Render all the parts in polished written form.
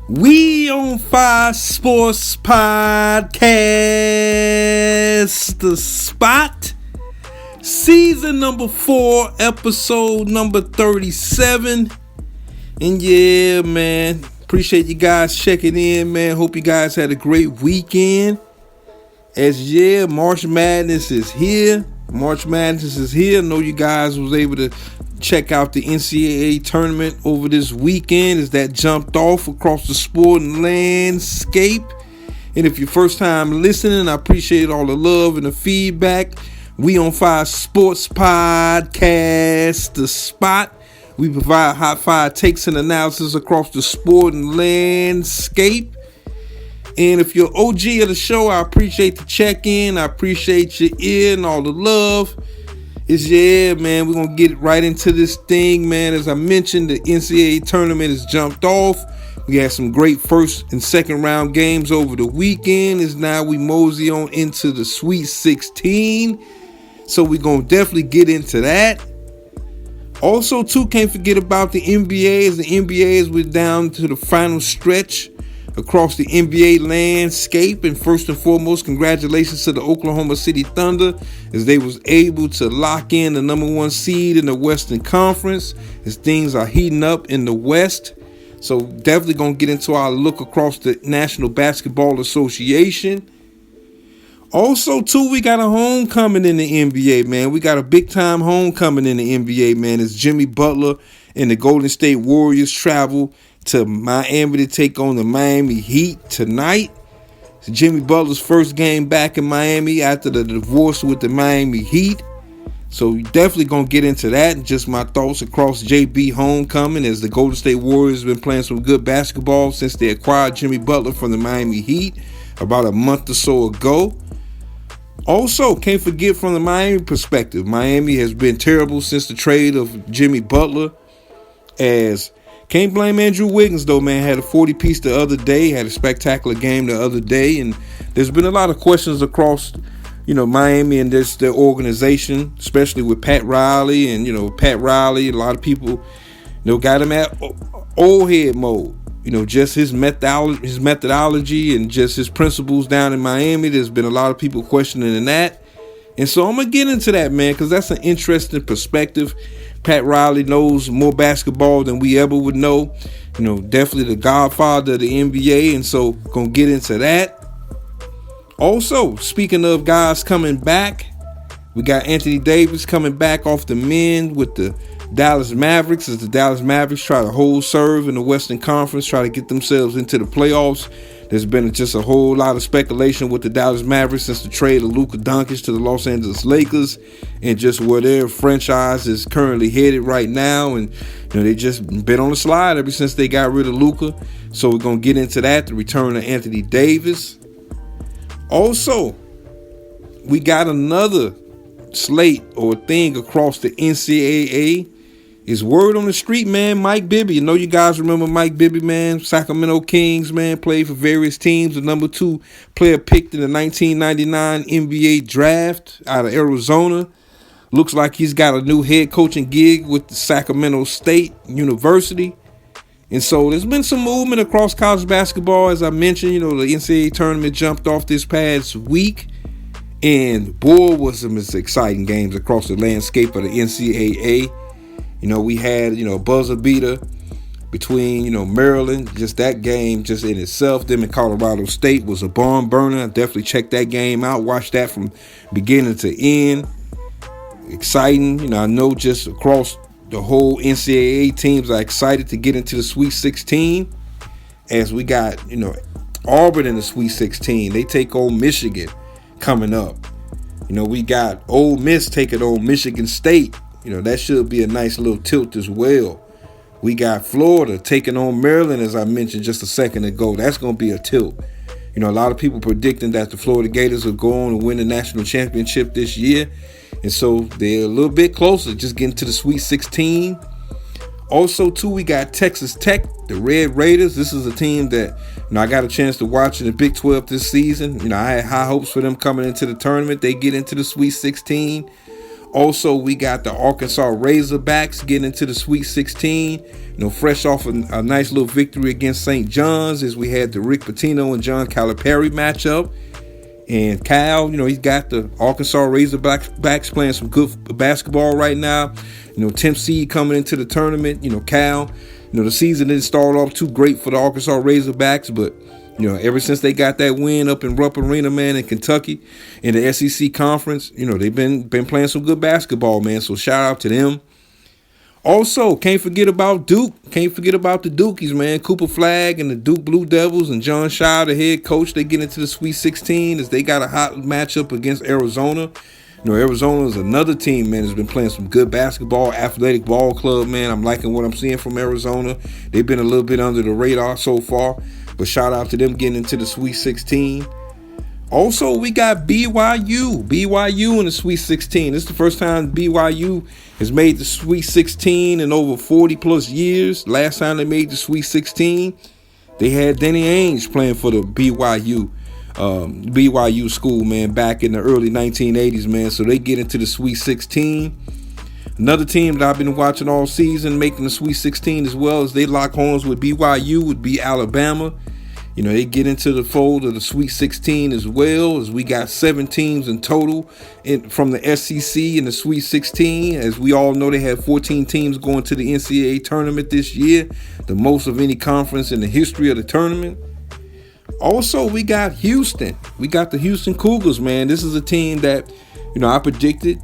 We on Fire Sports Podcast, The Spot, season number 4, episode number 37. And yeah, man, appreciate you guys checking in, man. Hope you guys had a great weekend. March Madness is here. I know you guys was able to check out the NCAA tournament over this weekend as that jumped off across the sporting landscape. And if you're first time listening, I appreciate all the love and the feedback. We on Fire Sports Podcast, The Spot. We provide hot fire takes and analysis across the sporting landscape. And if you're OG of the show, I appreciate the check-in. I appreciate your ear and all the love. Man, we're going to get right into this thing, man. As I mentioned, the NCAA tournament has jumped off. We had some great first and second round games over the weekend. Now we mosey on into the Sweet 16. So we're going to definitely get into that. Also, too, can't forget about the NBA. As the NBA, we're down to the final stretch across the NBA landscape. And first and foremost, congratulations to the Oklahoma City Thunder as they was able to lock in the number 1 seed in the Western Conference as things are heating up in the West. So definitely going to get into our look across the National Basketball Association. Also, too, we got a homecoming in the NBA, man. We got a big-time homecoming in the NBA, man, as Jimmy Butler and the Golden State Warriors travel to Miami to take on the Miami Heat tonight. It's Jimmy Butler's first game back in Miami after the divorce with the Miami Heat. So definitely going to get into that and just my thoughts across JB homecoming as the Golden State Warriors have been playing some good basketball since they acquired Jimmy Butler from the Miami Heat about a month or so ago. Also, can't forget from the Miami perspective, Miami has been terrible since the trade of Jimmy Butler. As can't blame Andrew Wiggins, though, man. Had a 40-piece the other day, had a spectacular game the other day, and there's been a lot of questions across, Miami and their organization, especially with Pat Riley. And, Pat Riley, a lot of people, got him at old head mode. Just his methodology and just his principles down in Miami. There's been a lot of people questioning that. And so I'm going to get into that, man, because that's an interesting perspective. Pat Riley knows more basketball than we ever would know. Definitely the godfather of the NBA. And so going to get into that. Also, speaking of guys coming back, we got Anthony Davis coming back off the mend with the Dallas Mavericks as the Dallas Mavericks try to hold serve in the Western Conference, try to get themselves into the playoffs. There's been just a whole lot of speculation with the Dallas Mavericks since the trade of Luka Doncic to the Los Angeles Lakers and just where their franchise is currently headed right now. And, they just been on the slide ever since they got rid of Luka. So we're going to get into that, the return of Anthony Davis. Also, we got another slate or thing across the NCAA. Is word on the street, man. Mike Bibby. You guys remember Mike Bibby, man. Sacramento Kings, man. Played for various teams. The number 2 player picked in the 1999 NBA draft out of Arizona. Looks like he's got a new head coaching gig with the Sacramento State University. And so there's been some movement across college basketball. As I mentioned, the NCAA tournament jumped off this past week. And boy, was some exciting games across the landscape of the NCAA. We had, a buzzer beater between, Maryland. Just that game just in itself. Them in Colorado State was a barn burner. I definitely checked that game out. Watched that from beginning to end. Exciting. I know just across the whole NCAA teams are excited to get into the Sweet 16. As we got, Auburn in the Sweet 16. They take on Michigan coming up. We got Ole Miss taking on Michigan State. That should be a nice little tilt as well. We got Florida taking on Maryland, as I mentioned just a second ago. That's going to be a tilt. A lot of people predicting that the Florida Gators will go on to win the national championship this year. And so they're a little bit closer, just getting to the Sweet 16. Also, too, we got Texas Tech, the Red Raiders. This is a team that, I got a chance to watch in the Big 12 this season. I had high hopes for them coming into the tournament. They get into the Sweet 16. Also, we got the Arkansas Razorbacks getting into the Sweet 16. Fresh off a nice little victory against St. John's, as we had the Rick Pitino and John Calipari matchup. And Cal, he's got the Arkansas Razorbacks playing some good basketball right now. 10th seed coming into the tournament. Cal, the season didn't start off too great for the Arkansas Razorbacks, but ever since they got that win up in Rupp Arena, man, in Kentucky, in the SEC Conference, they've been playing some good basketball, man. So shout out to them. Also, can't forget about Duke. Can't forget about the Dukies, man. Cooper Flagg and the Duke Blue Devils and John Shaw, the head coach, they get into the Sweet 16 as they got a hot matchup against Arizona. Arizona is another team, man, that's been playing some good basketball. Athletic Ball Club, man. I'm liking what I'm seeing from Arizona. They've been a little bit under the radar so far, but shout out to them getting into the Sweet 16. Also, we got BYU in the Sweet 16. This is the first time BYU has made the Sweet 16 in over 40 plus years. Last time they made the Sweet 16, they had Danny Ainge playing for the BYU school, man, back in the early 1980s, man. So they get into the Sweet 16. Another team that I've been watching all season making the Sweet 16 as well as they lock horns with BYU would be Alabama. They get into the fold of the Sweet 16 as well, as we got 7 teams in total from the SEC in the Sweet 16. As we all know, they had 14 teams going to the NCAA tournament this year, the most of any conference in the history of the tournament. Also, we got Houston. We got the Houston Cougars, man. This is a team that, I predicted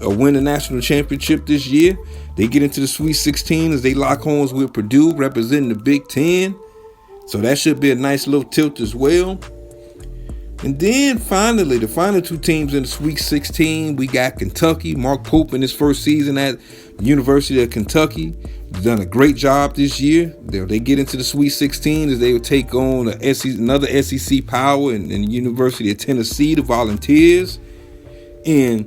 win the national championship this year. They get into the Sweet 16 as they lock horns with Purdue, representing the Big Ten. So that should be a nice little tilt as well. And then finally, the final 2 teams in the Sweet 16, we got Kentucky. Mark Pope in his first season at the University of Kentucky. He's done a great job this year. They get into the Sweet 16 as they will take on another SEC power in the University of Tennessee, the Volunteers. And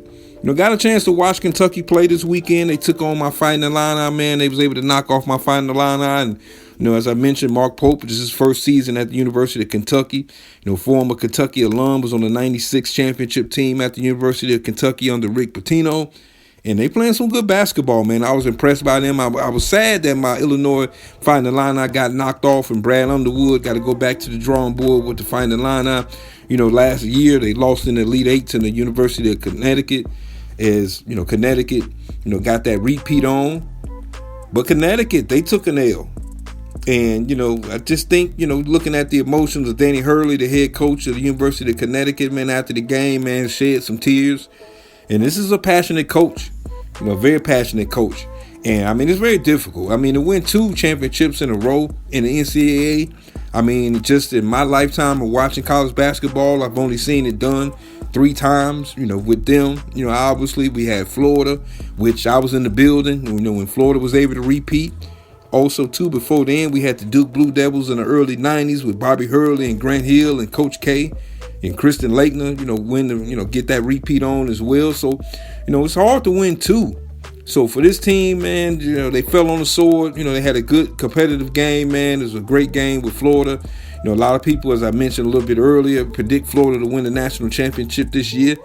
got a chance to watch Kentucky play this weekend. They took on my Fighting Illini, man. They was able to knock off my Fighting Illini. And, as I mentioned, Mark Pope, this is his first season at the University of Kentucky. Former Kentucky alum, was on the 96 championship team at the University of Kentucky under Rick Pitino. And they playing some good basketball, man. I was impressed by them. I was sad that my Illinois Fighting Illini got knocked off, and Brad Underwood got to go back to the drawing board with the Fighting Illini. Last year they lost in the Elite Eight to the University of Connecticut. Connecticut, got that repeat on. But Connecticut, they took an L. And, I just think, looking at the emotions of Danny Hurley, the head coach of the University of Connecticut, man, after the game, man, shed some tears. And this is a passionate coach, very passionate coach. And, it's very difficult. To win 2 championships in a row in the NCAA, just in my lifetime of watching college basketball, I've only seen it done 3 times, with them. Obviously we had Florida, which I was in the building, when Florida was able to repeat. Also, too, before then, we had the Duke Blue Devils in the early 90s with Bobby Hurley and Grant Hill and Coach K and Kristen Laettner, get that repeat on as well. So, it's hard to win 2. So for this team, man, they fell on the sword. They had a good competitive game, man. It was a great game with Florida. A lot of people, as I mentioned a little bit earlier, predict Florida to win the national championship this year.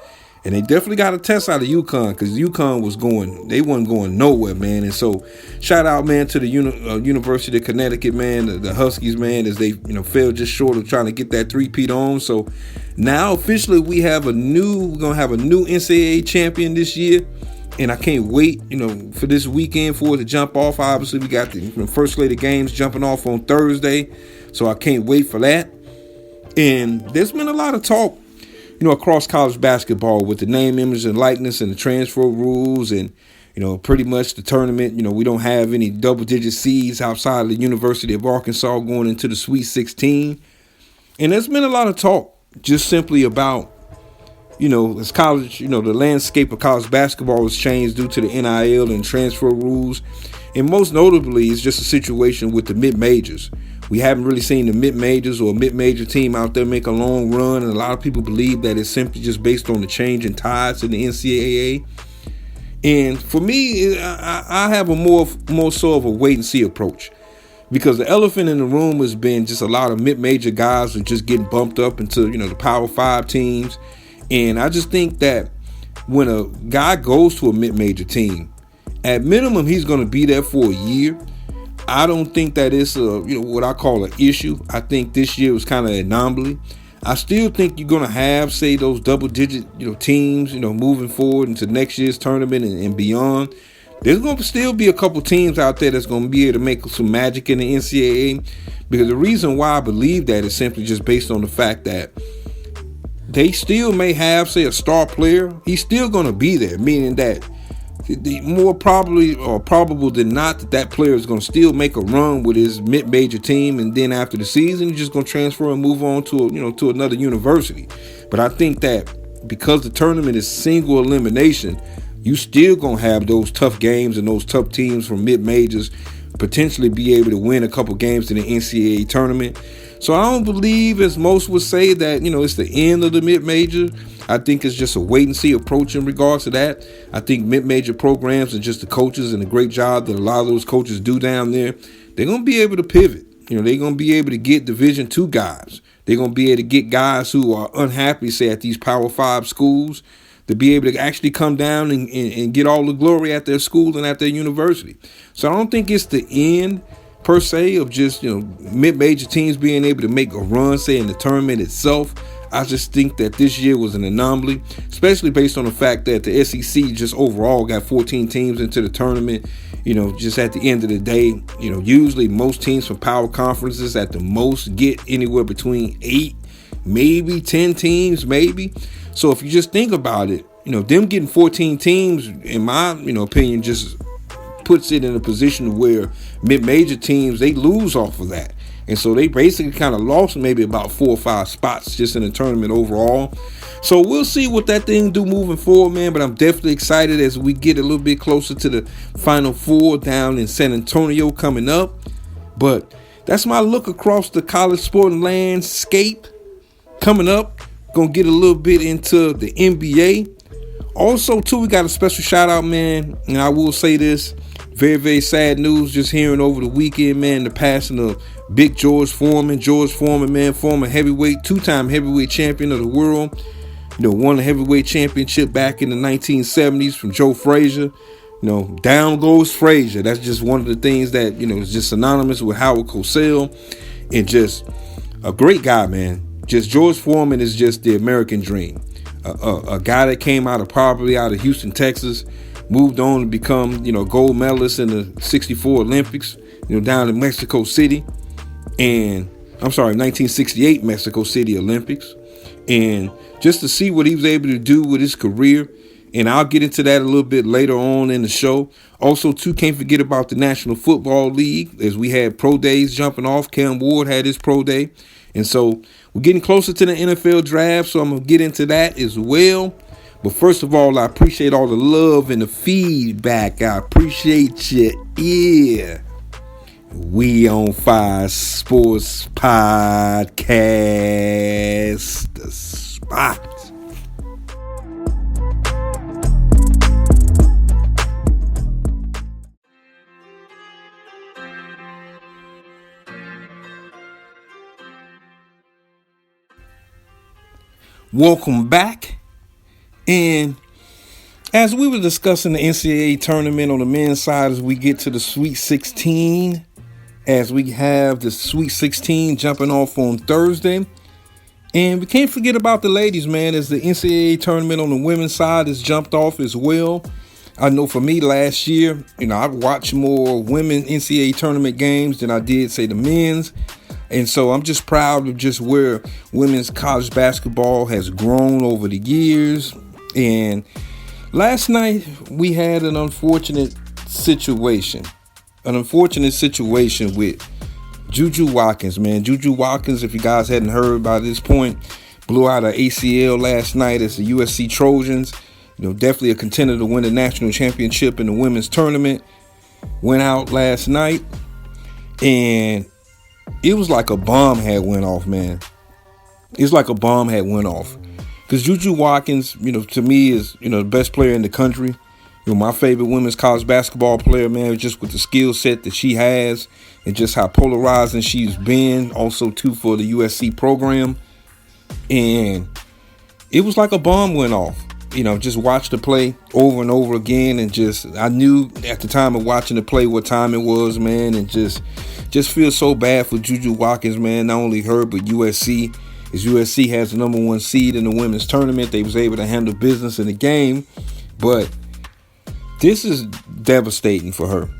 And they definitely got a test out of UConn, because UConn wasn't going nowhere, man. And so shout out, man, to the University of Connecticut, man, the Huskies, man, as they, fell just short of trying to get that 3-peat on. So now officially we're going to have a new NCAA champion this year. And I can't wait, for this weekend for it to jump off. Obviously, we got the first slate of games jumping off on Thursday. So I can't wait for that. And there's been a lot of talk, across college basketball with the name, image, and likeness and the transfer rules and, pretty much the tournament. We don't have any double-digit seeds outside of the University of Arkansas going into the Sweet 16. And there's been a lot of talk just simply about, as college, the landscape of college basketball has changed due to the NIL and transfer rules. And most notably, it's just a situation with the mid-majors. We haven't really seen the mid-majors or a mid-major team out there make a long run, and a lot of people believe that it's simply just based on the change in tides in the NCAA. And for me, I have a more so of a wait-and-see approach, because the elephant in the room has been just a lot of mid-major guys who are just getting bumped up into, the Power 5 teams. And I just think that when a guy goes to a mid-major team, at minimum, he's going to be there for a year. I don't think that it's what I call an issue. I think this year was kind of an anomaly. I still think you're going to have, say, those double-digit, teams, moving forward into next year's tournament and beyond. There's going to still be a couple teams out there that's going to be able to make some magic in the NCAA, because the reason why I believe that is simply just based on the fact that they still may have, say, a star player. He's still going to be there, meaning that more probably or probable than not that player is going to still make a run with his mid-major team, and then after the season, he's just going to transfer and move on to to another university. But I think that because the tournament is single elimination, you still going to have those tough games and those tough teams from mid-majors potentially be able to win a couple games in the NCAA tournament. So I don't believe, as most would say, that, it's the end of the mid-major. I think it's just a wait-and-see approach in regards to that. I think mid-major programs and just the coaches and the great job that a lot of those coaches do down there, they're going to be able to pivot. They're going to be able to get Division II guys. They're going to be able to get guys who are unhappy, say, at these Power 5 schools, to be able to actually come down and get all the glory at their school and at their university. So I don't think it's the end, per se, of just, mid-major teams being able to make a run, say, in the tournament itself. I just think that this year was an anomaly, especially based on the fact that the SEC just overall got 14 teams into the tournament. Just at the end of the day, usually most teams from power conferences at the most get anywhere between 8, maybe 10 teams, maybe. So if you just think about it, them getting 14 teams, in my opinion, just puts it in a position where mid-major teams, they lose off of that. And so they basically kind of lost maybe about 4 or 5 spots just in the tournament overall. So we'll see what that thing do moving forward, man. But I'm definitely excited as we get a little bit closer to the Final Four down in San Antonio coming up. But that's my look across the college sporting landscape. Coming up, gonna get a little bit into the NBA. Also, too, we got a special shout out, man. And I will say this. Very, very sad news just hearing over the weekend, man, the passing of Big George Foreman. George Foreman, man, former heavyweight, 2-time heavyweight champion of the world. Won the heavyweight championship back in the 1970s from Joe Frazier. Down goes Frazier. That's just one of the things that, is just synonymous with Howard Cosell. And just a great guy, man. Just George Foreman is just the American dream. A guy that came probably out of Houston, Texas, moved on to become, gold medalist in the 64 Olympics, down in Mexico City. And 1968 Mexico City Olympics. And just to see what he was able to do with his career. And I'll get into that a little bit later on in the show. Also, too, can't forget about the National Football League, as we had pro days jumping off. Cam Ward had his pro day. And so we're getting closer to the NFL draft, so I'm going to get into that as well. But first of all, I appreciate all the love and the feedback. I appreciate you. Yeah. We on Fire Sports Podcast, the spot. Welcome back. And as we were discussing the NCAA tournament on the men's side, as we get to the Sweet 16, as we have the Sweet 16 jumping off on Thursday. And we can't forget about the ladies, man, as the NCAA tournament on the women's side has jumped off as well. I know for me last year, I watched more women NCAA tournament games than I did, say, the men's. And so I'm just proud of just where women's college basketball has grown over the years. And last night we had an unfortunate situation with JUJU Watkins, man. JUJU Watkins, if you guys hadn't heard by this point, blew out an ACL last night as the USC Trojans. Definitely a contender to win the national championship in the women's tournament. Went out last night, and it was like a bomb had went off, man. It's like a bomb had went off. Because JUJU Watkins, to me is, the best player in the country. My favorite women's college basketball player, man, just with the skill set that she has and just how polarizing she's been. Also, too, for the USC program. And it was like a bomb went off. just watched the play over and over again, and I knew at the time of watching the play what time it was, man, and just feel so bad for JUJU Watkins, man. Not only her, but USC. As USC has the number 1 seed in the women's tournament, they was able to handle business in the game, but this is devastating for her.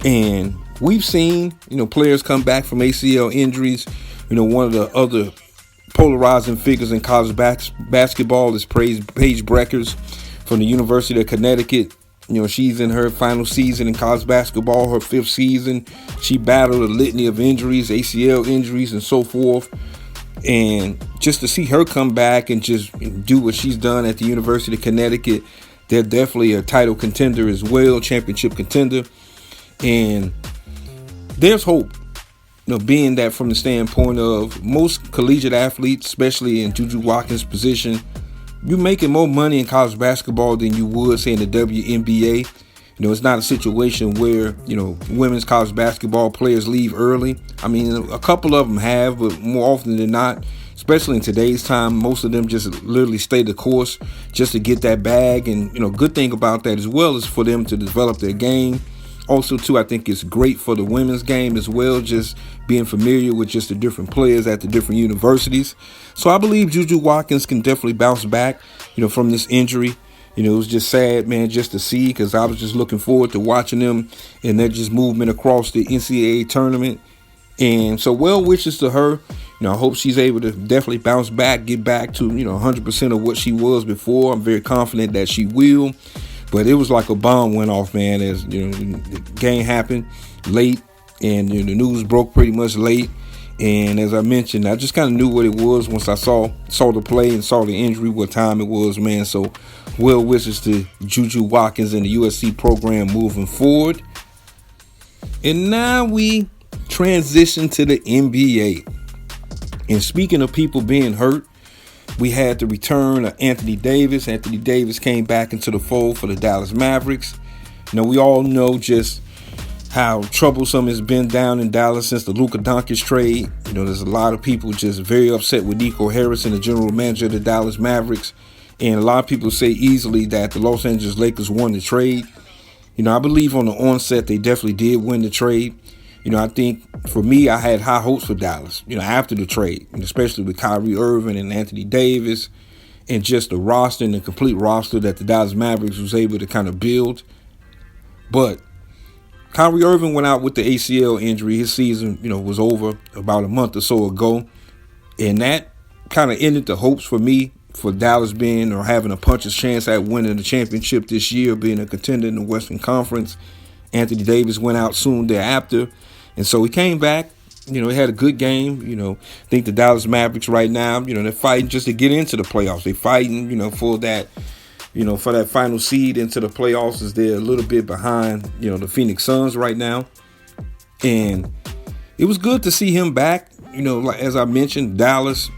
And we've seen, players come back from ACL injuries. One of the other polarizing figures in college basketball is Paige Breckers from the University of Connecticut. She's in her final season in college basketball, her 5th season. She battled a litany of injuries, ACL injuries, and so forth. And just to see her come back and just do what she's done at the University of Connecticut, they're definitely a title contender as well, championship contender. And there's hope, being that from the standpoint of most collegiate athletes, especially in JUJU Watkins' position, you're making more money in college basketball than you would, say, in the WNBA. It's not a situation where, women's college basketball players leave early. I mean, a couple of them have, but more often than not, especially in today's time, most of them just literally stay the course just to get that bag. And, good thing about that as well is for them to develop their game. Also, too, I think it's great for the women's game as well, just being familiar with just the different players at the different universities. So I believe JUJU Watkins can definitely bounce back, from this injury. It was just sad, man, just to see, because I was just looking forward to watching them and their just movement across the NCAA tournament. And so well wishes to her. I hope she's able to definitely bounce back, get back to, 100% of what she was before. I'm very confident that she will. But it was like a bomb went off, man, as, the game happened late and the news broke pretty much late. And as I mentioned, I just kind of knew what it was once I saw the play and saw the injury, what time it was, man. So well wishes to JUJU Watkins and the USC program moving forward. And now we transition to the NBA. And speaking of people being hurt, we had the return of Anthony Davis. Anthony Davis came back into the fold for the Dallas Mavericks. We all know just how troublesome it's been down in Dallas since the Luka Doncic trade. There's a lot of people just very upset with Nico Harrison, the general manager of the Dallas Mavericks. And a lot of people say easily that the Los Angeles Lakers won the trade. I believe on the onset they definitely did win the trade. I think for me, I had high hopes for Dallas, after the trade, especially with Kyrie Irving and Anthony Davis and just the roster and the complete roster that the Dallas Mavericks was able to kind of build. But Kyrie Irving went out with the ACL injury. His season, was over about a month or so ago. And that kind of ended the hopes for me for Dallas being or having a puncher's chance at winning the championship this year, being a contender in the Western Conference. Anthony Davis went out soon thereafter. And so he came back, he had a good game. I think the Dallas Mavericks right now, they're fighting just to get into the playoffs. They're fighting, for that, for that final seed into the playoffs, as they're a little bit behind, the Phoenix Suns right now. And it was good to see him back. Like as I mentioned, Dallas,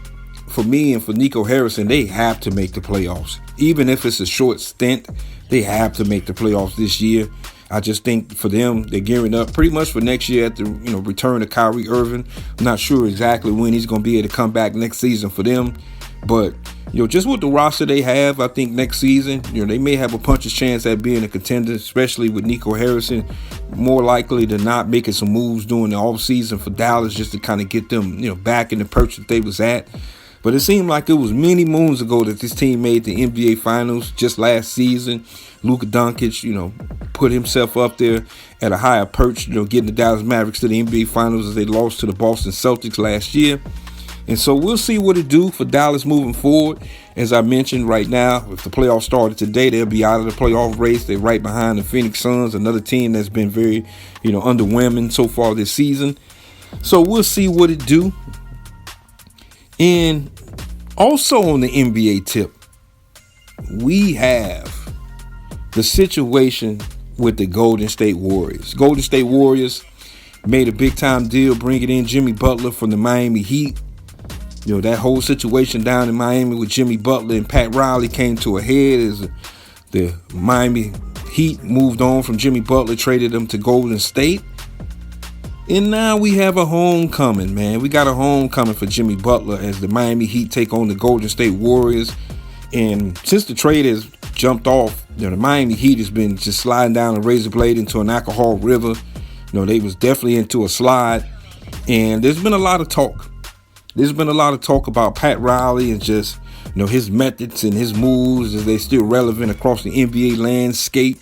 for me and for Nico Harrison, they have to make the playoffs. Even if it's a short stint, they have to make the playoffs this year. I just think for them, they're gearing up pretty much for next year at the return of Kyrie Irving. I'm not sure exactly when he's going to be able to come back next season for them. But, just with the roster they have, I think next season, they may have a puncher's chance at being a contender, especially with Nico Harrison more likely than not making some moves during the offseason for Dallas just to kind of get them, back in the perch that they was at. But it seemed like it was many moons ago that this team made the NBA Finals just last season. Luka Doncic, put himself up there at a higher perch, getting the Dallas Mavericks to the NBA Finals as they lost to the Boston Celtics last year. And so we'll see what it do for Dallas moving forward. As I mentioned right now, if the playoffs started today, they'll be out of the playoff race. They're right behind the Phoenix Suns, another team that's been very, underwhelming so far this season. So we'll see what it do. And also on the NBA tip, we have the situation with the Golden State Warriors. Golden State Warriors made a big-time deal bringing in Jimmy Butler from the Miami Heat. That whole situation down in Miami with Jimmy Butler and Pat Riley came to a head as the Miami Heat moved on from Jimmy Butler, traded him to Golden State. And now we have a homecoming, man. We got a homecoming for Jimmy Butler as the Miami Heat take on the Golden State Warriors And since the trade has jumped off, the Miami Heat has been just sliding down a razor blade into an alcohol river. They was definitely into a slide. And there's been a lot of talk. There's been a lot of talk about Pat Riley and just, his methods and his moves. Are they still relevant across the NBA landscape?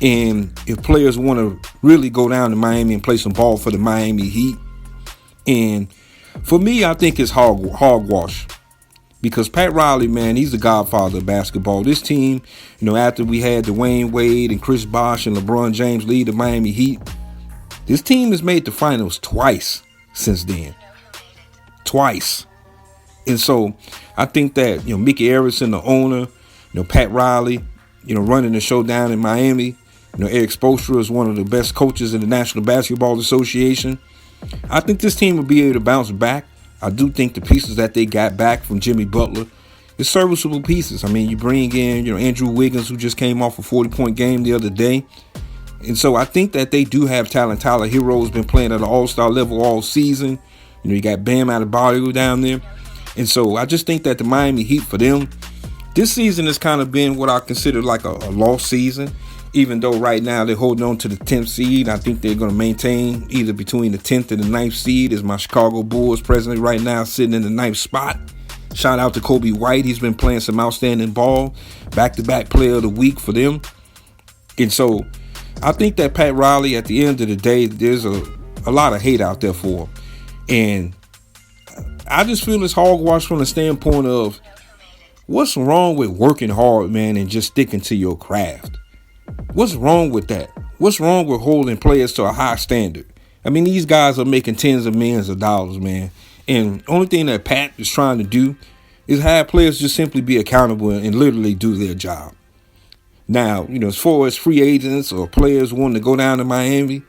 And if players want to really go down to Miami and play some ball for the Miami Heat. And for me, I think it's hogwash. Because Pat Riley, man, he's the godfather of basketball. This team, after we had Dwayne Wade and Chris Bosh and LeBron James lead the Miami Heat, this team has made the finals twice since then. Twice. And so I think that, Mickey Arison, the owner, Pat Riley, running the show down in Miami, Eric Spoelstra is one of the best coaches in the National Basketball Association. I think this team will be able to bounce back. I do think the pieces that they got back from Jimmy Butler is serviceable pieces. I mean, you bring in, Andrew Wiggins, who just came off a 40-point game the other day. And so I think that they do have talent. Tyler Hero's been playing at an all-star level all season. You got Bam Adebayo down there. And so I just think that the Miami Heat, for them, this season has kind of been what I consider like a lost season. Even though right now they're holding on to the 10th seed, I think they're going to maintain either between the 10th and the 9th seed. As my Chicago Bulls presently right now sitting in the 9th spot. Shout out to Kobe White. He's been playing some outstanding ball. Back-to-back player of the week for them. And so I think that Pat Riley, at the end of the day, there's a lot of hate out there for him. And I just feel it's hogwash from the standpoint of what's wrong with working hard, man, and just sticking to your craft. What's wrong with that? What's wrong with holding players to a high standard? I mean, these guys are making tens of millions of dollars, man. And the only thing that Pat is trying to do is have players just simply be accountable and literally do their job. Now, as far as free agents or players wanting to go down to Miami,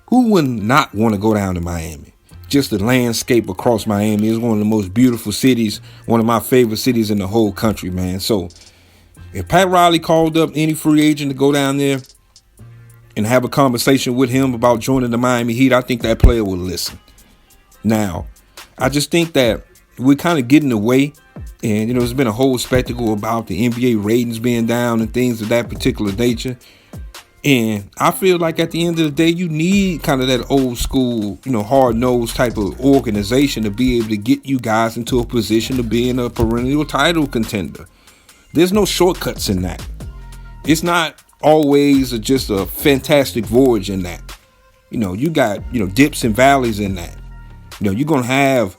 who would not want to go down to Miami? Just the landscape across Miami is one of the most beautiful cities, one of my favorite cities in the whole country, man. So if Pat Riley called up any free agent to go down there and have a conversation with him about joining the Miami Heat, I think that player will listen. Now, I just think that we're kind of getting away. And, there's been a whole spectacle about the NBA ratings being down and things of that particular nature. And I feel like at the end of the day, you need kind of that old school, hard-nosed type of organization to be able to get you guys into a position to be in a perennial title contender. There's no shortcuts in that. It's not always just a fantastic voyage in that. You got, dips and valleys in that. You're going to have,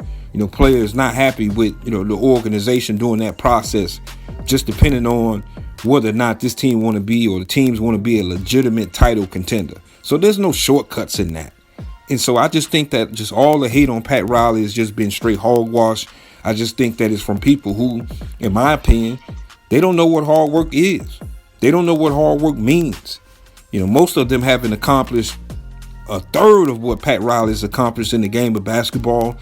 players not happy with, the organization during that process, just depending on whether or not this team want to be or the teams want to be a legitimate title contender. So there's no shortcuts in that. And so I just think that just all the hate on Pat Riley has just been straight hogwash. I just think that it's from people who, in my opinion, they don't know what hard work is. They don't know what hard work means. Most of them haven't accomplished a third of what Pat Riley's accomplished in the game of basketball.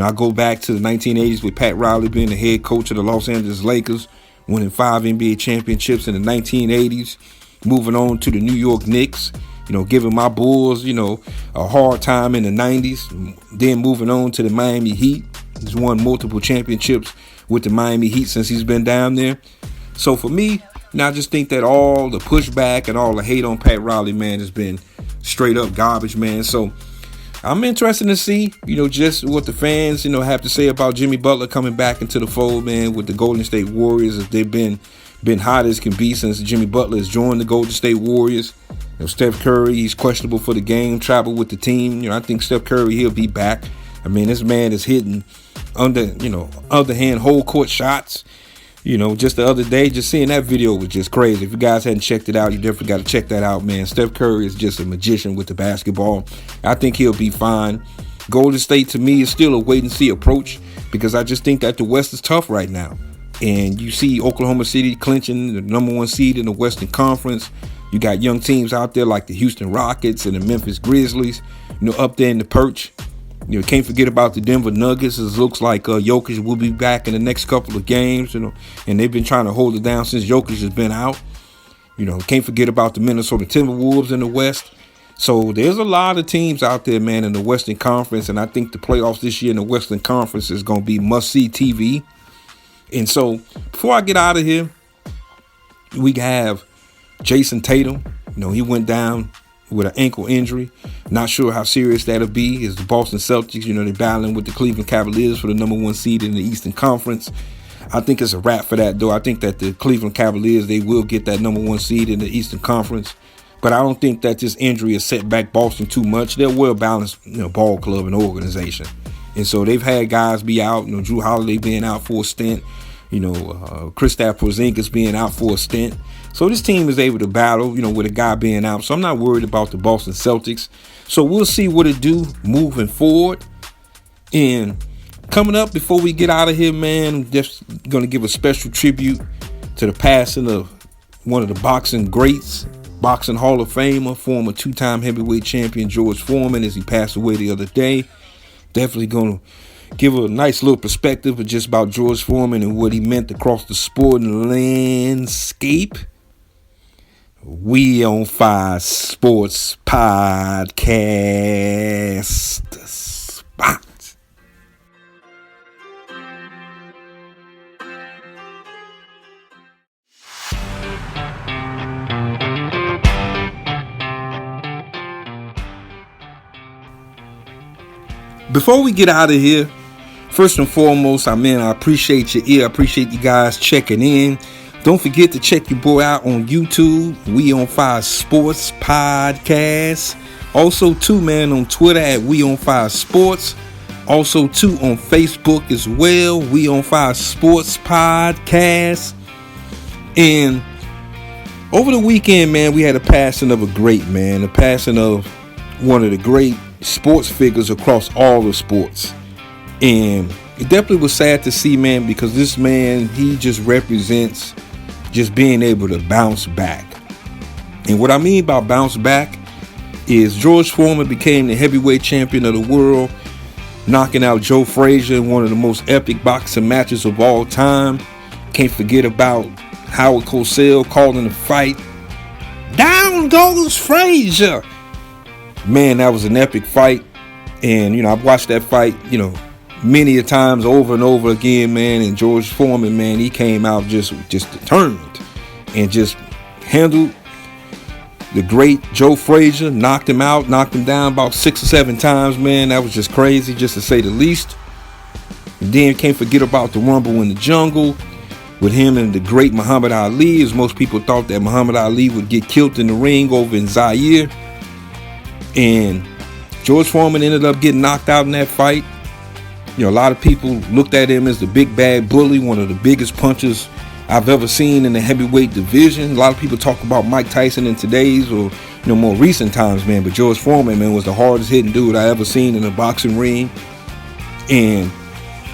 I go back to the 1980s with Pat Riley being the head coach of the Los Angeles Lakers, winning 5 NBA championships in the 1980s, moving on to the New York Knicks, giving my Bulls, a hard time in the 90s, then moving on to the Miami Heat. He's won multiple championships with the Miami Heat since he's been down there. So for me, I just think that all the pushback and all the hate on Pat Riley, man, has been straight up garbage, man. So I'm interested to see, just what the fans, have to say about Jimmy Butler coming back into the fold, man, with the Golden State Warriors. As they've been hot as can be since Jimmy Butler has joined the Golden State Warriors. Steph Curry, he's questionable for the game, travel with the team. I think Steph Curry, he'll be back. I mean, this man is hitting underhand whole court shots. Just the other day, just seeing that video was just crazy. If you guys hadn't checked it out, you definitely got to check that out, man. Steph Curry is just a magician with the basketball. I think he'll be fine. Golden State, to me, is still a wait-and-see approach because I just think that the West is tough right now. And you see Oklahoma City clinching the number 1 seed in the Western Conference. You got young teams out there like the Houston Rockets and the Memphis Grizzlies, up there in the perch. Can't forget about the Denver Nuggets. It looks like Jokic will be back in the next couple of games, and they've been trying to hold it down since Jokic has been out. Can't forget about the Minnesota Timberwolves in the West. So there's a lot of teams out there, man, in the Western Conference, and I think the playoffs this year in the Western Conference is going to be must-see TV. And so before I get out of here, we have Jason Tatum. He went down with an ankle injury. Not sure how serious that'll be. Is the Boston Celtics, they're battling with the Cleveland Cavaliers for the number 1 seed in the Eastern Conference. I think it's a wrap for that, though. I think that the Cleveland Cavaliers, they will get that number 1 seed in the Eastern Conference. But I don't think that this injury has set back Boston too much. They're a well-balanced, ball club and organization. And so they've had guys be out, Drew Holiday being out for a stint, Kristaps Porzingis being out for a stint. So this team is able to battle, with a guy being out. So I'm not worried about the Boston Celtics. So we'll see what it do moving forward. And coming up, before we get out of here, man, I'm just going to give a special tribute to the passing of one of the boxing greats, boxing Hall of Famer, former 2-time heavyweight champion George Foreman, as he passed away the other day. Definitely going to give a nice little perspective of just about George Foreman and what he meant across the sporting landscape. We on Fire Sports Podcast Spot. Before we get out of here, first and foremost, I appreciate your ear. I appreciate you guys checking in. Don't forget to check your boy out on YouTube. We on Fire Sports Podcast. Also, too, man, on Twitter at We on Fire Sports. Also, too, on Facebook as well. We on Fire Sports Podcast. And over the weekend, man, we had a passing of a great man. A passing of one of the great sports figures across all the sports. And it definitely was sad to see, man, because this man, he just represents just being able to bounce back. And what I mean by bounce back is George Foreman became the heavyweight champion of the world, knocking out Joe Frazier in one of the most epic boxing matches of all time. Can't forget about Howard Cosell calling the fight. Down goes Frazier. Man, that was an epic fight. And, I've watched that fight, many a times over and over again, man. And George Foreman, man, he came out just determined and just handled the great Joe Frazier, knocked him out, knocked him down about 6 or 7 times, man. That was just crazy, just to say the least. And then can't forget about the Rumble in the Jungle with him and the great Muhammad Ali, as most people thought that Muhammad Ali would get killed in the ring over in Zaire. And George Foreman ended up getting knocked out in that fight. A lot of people looked at him as the big bad bully, one of the biggest punchers I've ever seen in the heavyweight division. A lot of people talk about Mike Tyson in today's or more recent times, man. But George Foreman, man, was the hardest hitting dude I ever seen in a boxing ring. And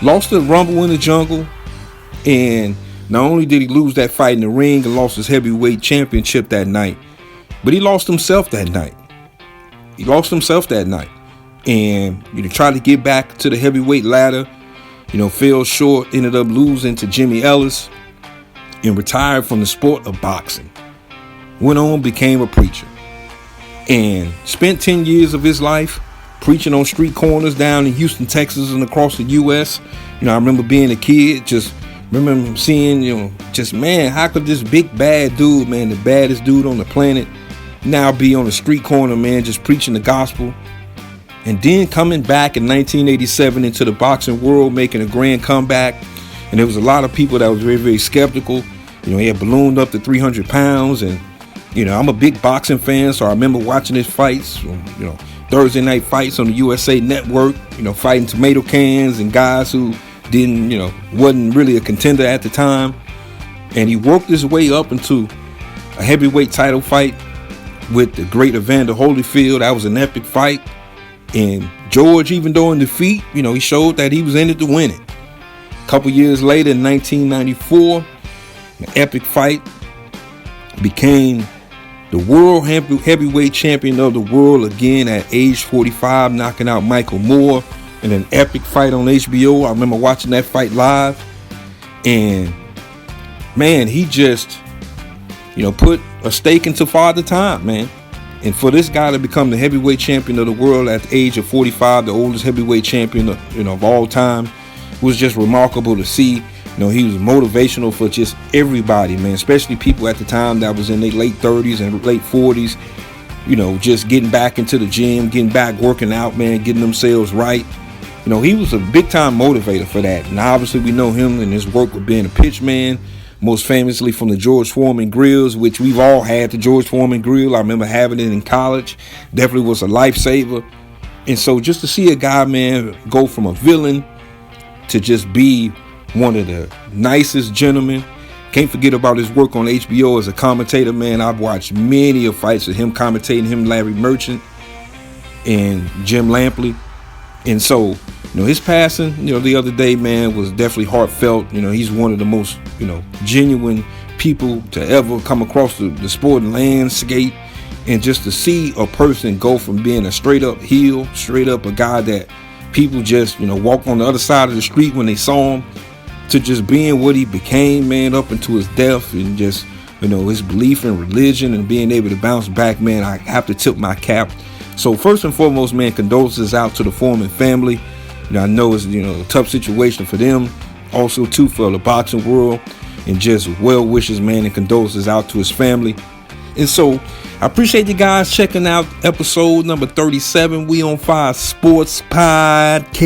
lost the Rumble in the Jungle. And not only did he lose that fight in the ring and lost his heavyweight championship that night, but he lost himself that night. And tried to get back to the heavyweight ladder, fell short, ended up losing to Jimmy Ellis and retired from the sport of boxing. Went on, became a preacher, and spent 10 years of his life preaching on street corners down in Houston, Texas, and across the U.S. I remember being a kid, just remember seeing, man, how could this big bad dude, man, the baddest dude on the planet, now be on the street corner, man, just preaching the gospel. And then coming back in 1987 into the boxing world, making a grand comeback. And there was a lot of people that was very, very skeptical. He had ballooned up to 300 pounds. And, I'm a big boxing fan, so I remember watching his fights, Thursday night fights on the USA Network, fighting tomato cans and guys who didn't, wasn't really a contender at the time. And he worked his way up into a heavyweight title fight with the great Evander Holyfield. That was an epic fight. And George, even though in defeat, he showed that he was in it to win it. A couple years later, in 1994, an epic fight, became the world heavyweight champion of the world again at age 45, knocking out Michael Moore in an epic fight on HBO. I remember watching that fight live. And, man, he just, put a stake into Father Time, man. And for this guy to become the heavyweight champion of the world at the age of 45, the oldest heavyweight champion of all time, was just remarkable to see. He was motivational for just everybody, man, especially people at the time that was in their late 30s and late 40s, just getting back into the gym, getting back working out, man, getting themselves right. He was a big time motivator for that. And obviously we know him and his work with being a pitchman, most famously from the George Foreman grills, which we've all had the George Foreman grill. I remember having it in college. Definitely was a lifesaver. And so just to see a guy, man, go from a villain to just be one of the nicest gentlemen. Can't forget about his work on HBO as a commentator, man. I've watched many of fights of him commentating, him, Larry Merchant, and Jim Lampley. And so, his passing, the other day, man, was definitely heartfelt. He's one of the most, genuine people to ever come across the sporting landscape. And just to see a person go from being a straight up heel, straight up a guy that people just, walk on the other side of the street when they saw him, to just being what he became, man, up into his death, and just, his belief in religion and being able to bounce back, man, I have to tip my cap. So first and foremost, man, condolences out to the Foreman family. I know it's, a tough situation for them. Also, too, for the boxing world, and just well wishes, man, and condolences out to his family. And so I appreciate you guys checking out episode number 37. We on Fire Sports Podcast,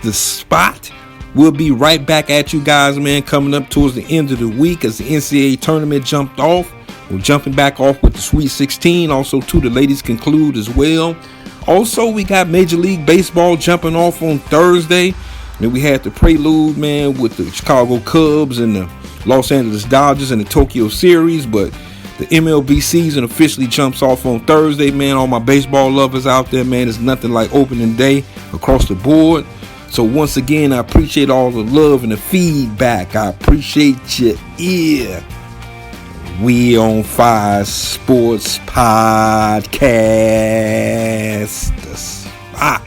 The Spot. We'll be right back at you guys, man, coming up towards the end of the week as the NCAA tournament jumped off. We're jumping back off with the Sweet 16. Also, too, the ladies conclude as well. Also, we got Major League Baseball jumping off on Thursday. Then we had the prelude, man, with the Chicago Cubs and the Los Angeles Dodgers and the Tokyo series. But the MLB season officially jumps off on Thursday, man. All my baseball lovers out there, man, it's nothing like opening day across the board. So once again, I appreciate all the love and the feedback. I appreciate your ear. We on Fire Sports Podcast. The Spot.